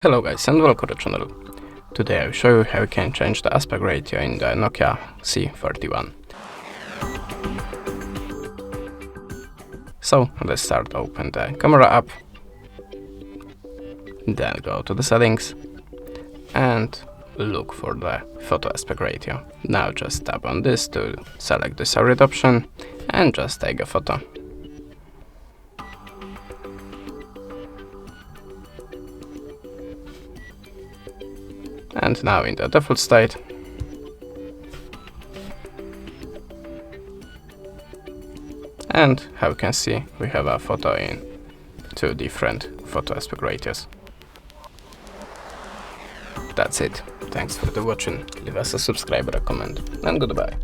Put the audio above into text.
Hello guys and welcome to the channel. Today I will show you how you can change the aspect ratio in the Nokia C31. So let's start. Open the camera app, then go to the settings and look for the photo aspect ratio. Now just tap on this to select the separate option and just take a photo. And now in the default state, and how you can see, we have a photo in two different photo aspect ratios. That's it. Thanks for the watching. Leave us a subscribe or a comment, and goodbye.